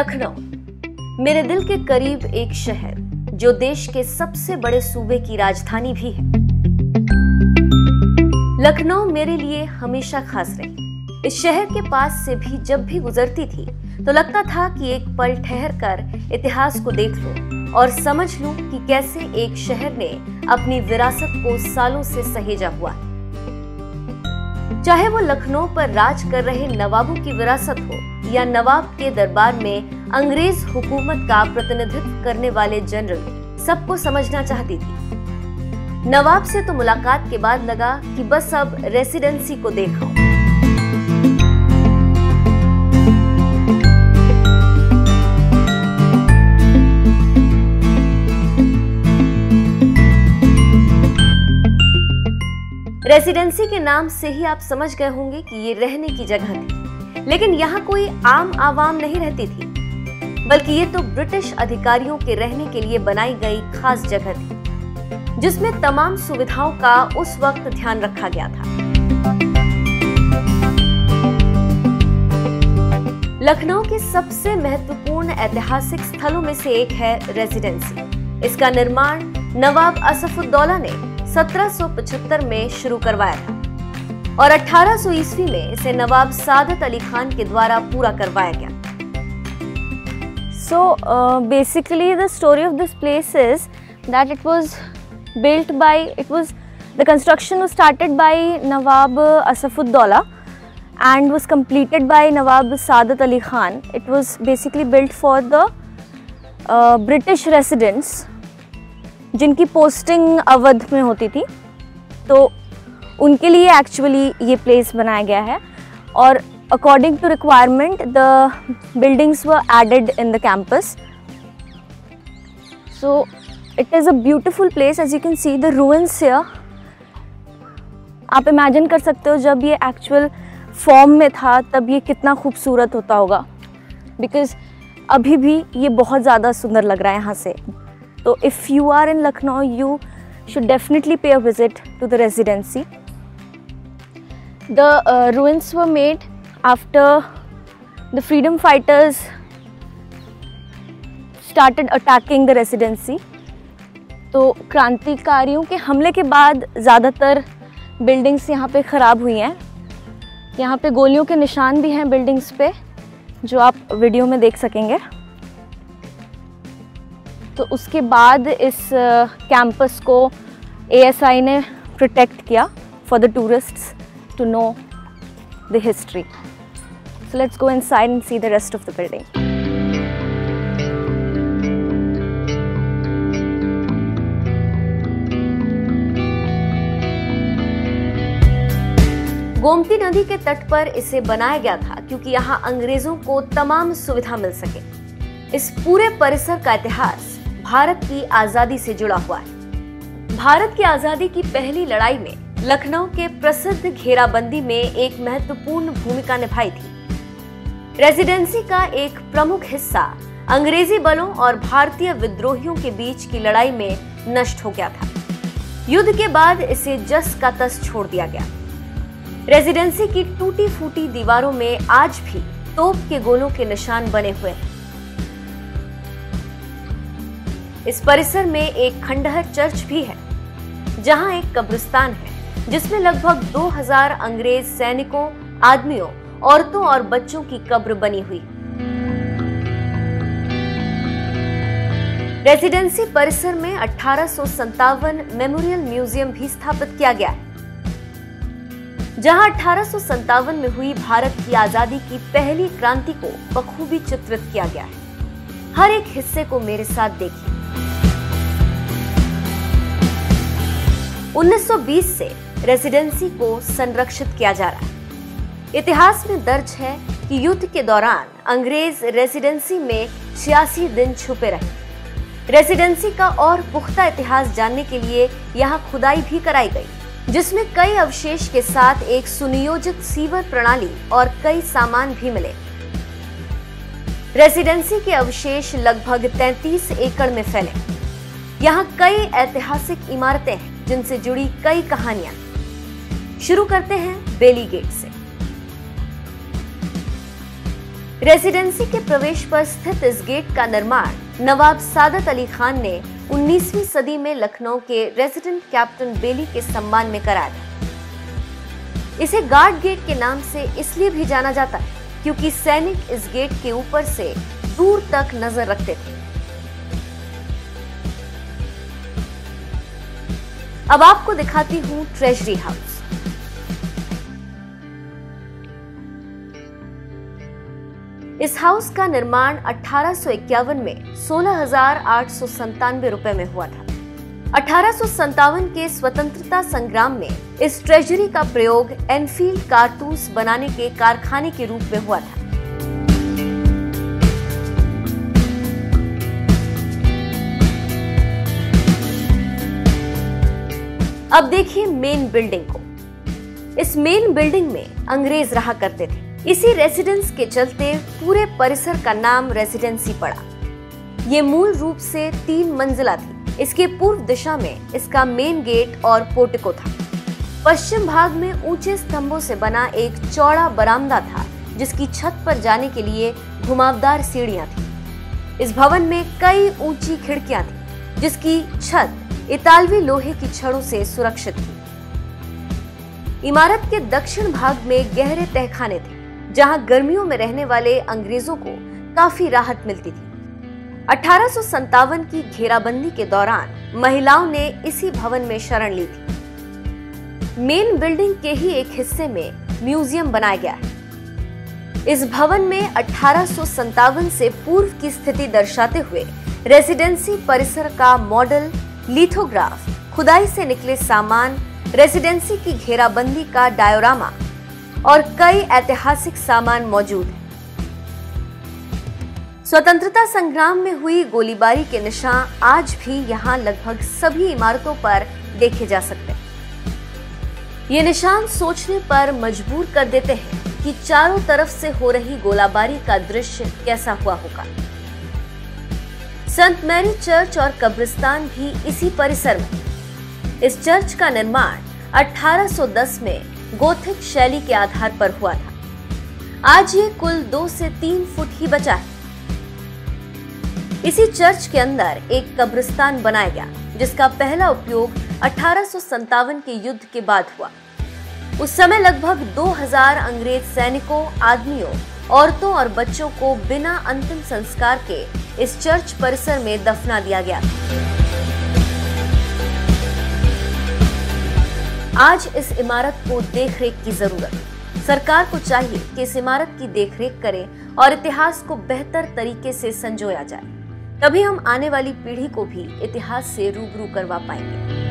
लखनऊ मेरे दिल के करीब एक शहर जो देश के सबसे बड़े सूबे की राजधानी भी है। लखनऊ मेरे लिए हमेशा खास रही। इस शहर के पास से भी जब भी गुजरती थी तो लगता था कि एक पल ठहर कर इतिहास को देख लूं और समझ लूं कि कैसे एक शहर ने अपनी विरासत को सालों से सहेजा हुआ है। चाहे वो लखनऊ पर राज कर रहे नवाबों की विरासत हो या नवाब के दरबार में अंग्रेज हुकूमत का प्रतिनिधित्व करने वाले जनरल, सबको समझना चाहती थी। नवाब से तो मुलाकात के बाद लगा कि बस अब रेसिडेंसी को देखा। रेसिडेंसी के नाम से ही आप समझ गए होंगे कि ये रहने की जगह थी, लेकिन यहाँ कोई आम आवाम नहीं रहती थी, बल्कि ये तो ब्रिटिश अधिकारियों के रहने के लिए बनाई गई खास जगह थी, जिसमें तमाम सुविधाओं का उस वक्त ध्यान रखा गया था। लखनऊ के सबसे महत्वपूर्ण ऐतिहासिक स्थलों में से एक है रेसिडेंसी। इसका निर्माण नवाब असफुद्दौला ने 1775 में शुरू करवाया था और 1800 ईस्वी में इसे नवाब सादत अली खान के द्वारा पूरा करवाया गया। So basically the story of this place is that the construction was started by Nawab Asafuddaula and was completed by Nawab Sadat Ali Khan. It was basically built for the British residents जिनकी posting Awadh में होती थी, तो उनके लिए actually ये place बनाया गया है। और according to requirement the buildings were added in the campus. So it is a beautiful place. As you can see the ruins here. आप इमेजिन कर सकते हो जब ये एक्चुअल फॉर्म में था तब ये कितना खूबसूरत होता होगा, बिकॉज अभी भी ये बहुत ज़्यादा सुंदर लग रहा है यहाँ से। So if you are in Lucknow, you should definitely pay a visit to the residency. The ruins were made after the freedom fighters started attacking the residency. तो क्रांतिकारियों के हमले के बाद ज़्यादातर बिल्डिंग्स यहाँ पे ख़राब हुई हैं। यहाँ पे गोलियों के निशान भी हैं बिल्डिंग्स पे, जो आप वीडियो में देख सकेंगे। तो उसके बाद इस कैंपस को ASI ने प्रोटेक्ट किया for the tourists to know the history. So let's go inside and see the rest of the building. Gomti नदी के तट पर इसे बनाया गया था क्योंकि यहाँ अंग्रेजों को तमाम सुविधा मिल सके। इस पूरे परिसर का इतिहास भारत की आजादी से जुड़ा हुआ है। भारत की आजादी की पहली लड़ाई में लखनऊ के प्रसिद्ध घेराबंदी में एक महत्वपूर्ण भूमिका निभाई थी। रेसिडेंसी का एक प्रमुख हिस्सा अंग्रेजी बलों और भारतीय विद्रोहियों के बीच की लड़ाई में नष्ट हो गया था। युद्ध के बाद इसे जस का तस छोड़ दिया गया। रेसिडेंसी की टूटी फूटी दीवारों में आज भी तोप के गोलों के निशान बने हुए हैं। इस परिसर में एक खंडहर चर्च भी है, जहां एक कब्रिस्तान है जिसमें लगभग 2000 अंग्रेज सैनिकों, आदमियों, औरतों और बच्चों की कब्र बनी हुई। रेसिडेंसी परिसर में 1857 मेमोरियल म्यूजियम भी स्थापित किया गया है, जहां 1857 में हुई भारत की आजादी की पहली क्रांति को बखूबी चित्रित किया गया है। हर एक हिस्से को मेरे साथ देखिए। 1920 से रेसिडेंसी को संरक्षित किया जा रहा है। इतिहास में दर्ज है कि युद्ध के दौरान अंग्रेज रेसिडेंसी में 86 दिन छुपे रहे। रेसिडेंसी का और पुख्ता इतिहास जानने के लिए यहाँ खुदाई भी कराई गई, जिसमें कई अवशेष के साथ एक सुनियोजित सीवर प्रणाली और कई सामान भी मिले। रेसिडेंसी के अवशेष लगभग 33 एकड़ में फैले। यहाँ कई ऐतिहासिक इमारतें हैं जिनसे जुड़ी कई कहानियां। शुरू करते हैं बेली गेट से। रेसिडेंसी के प्रवेश पर स्थित इस गेट का निर्माण नवाब सादत अली खान ने 19वीं सदी में लखनऊ के रेजिडेंट कैप्टन बेली के सम्मान में कराया था। इसे गार्ड गेट के नाम से इसलिए भी जाना जाता है क्योंकि सैनिक इस गेट के ऊपर से दूर तक नजर रखते थे। अब आपको दिखाती हूं ट्रेजरी हाउस। इस हाउस का निर्माण 1851 में 16,897 रुपए में हुआ था। 1857 के स्वतंत्रता संग्राम में इस ट्रेजरी का प्रयोग एनफील्ड कारतूस बनाने के कारखाने के रूप में हुआ था। अब देखिए मेन बिल्डिंग को। इस मेन बिल्डिंग में अंग्रेज रहा करते थे। इसी रेसिडेंस के चलते पूरे परिसर का नाम रेसिडेंसी पड़ा। ये मूल रूप से 3 मंजिला थी। इसके पूर्व दिशा में इसका मेन गेट और पोर्टिको था। पश्चिम भाग में ऊंचे स्तंभों से बना एक चौड़ा बरामदा था जिसकी छत पर जाने के लिए घुमावदार सीढ़ियां थी। इस भवन में कई ऊंची खिड़कियां थी जिसकी छत इतालवी लोहे की छड़ों से सुरक्षित थी। इमारत के दक्षिण भाग में गहरे तहखाने थे जहां गर्मियों में रहने वाले अंग्रेजों को काफी राहत मिलती थी। 1857 की घेराबंदी के दौरान महिलाओं ने इसी भवन में शरण ली थी। मेन बिल्डिंग के ही एक हिस्से में म्यूजियम बनाया गया है। इस भवन में 1857 से पूर्व की स्थिति दर्शाते हुए रेसिडेंसी परिसर का मॉडल, लिथोग्राफ, खुदाई से निकले सामान, रेसिडेंसी की घेराबंदी का डायोरामा और कई ऐतिहासिक सामान मौजूद हैं। स्वतंत्रता संग्राम में हुई गोलीबारी के निशान आज भी यहाँ लगभग सभी इमारतों पर देखे जा सकते हैं। ये निशान सोचने पर मजबूर कर देते हैं कि चारों तरफ से हो रही गोलाबारी का दृश्य कैसा हुआ होगा। सेंट मैरी चर्च और कब्रिस्तान भी इसी परिसर में। इस चर्च का निर्माण 1810 में गोथिक शैली के आधार पर हुआ था। आज ये कुल 2 से 3 फुट ही बचा है। इसी चर्च के अंदर एक कब्रिस्तान बनाया गया जिसका पहला उपयोग 1857 के युद्ध के बाद हुआ। उस समय लगभग 2000 अंग्रेज सैनिकों, आदमियों, औरतों और बच्चों को बिना अंतिम संस्कार के इस चर्च परिसर में दफना दिया गया था। आज इस इमारत को देखरेख की जरूरत है। सरकार को चाहिए कि इस इमारत की देखरेख करे और इतिहास को बेहतर तरीके से संजोया जाए। तभी हम आने वाली पीढ़ी को भी इतिहास से रूबरू करवा पाएंगे।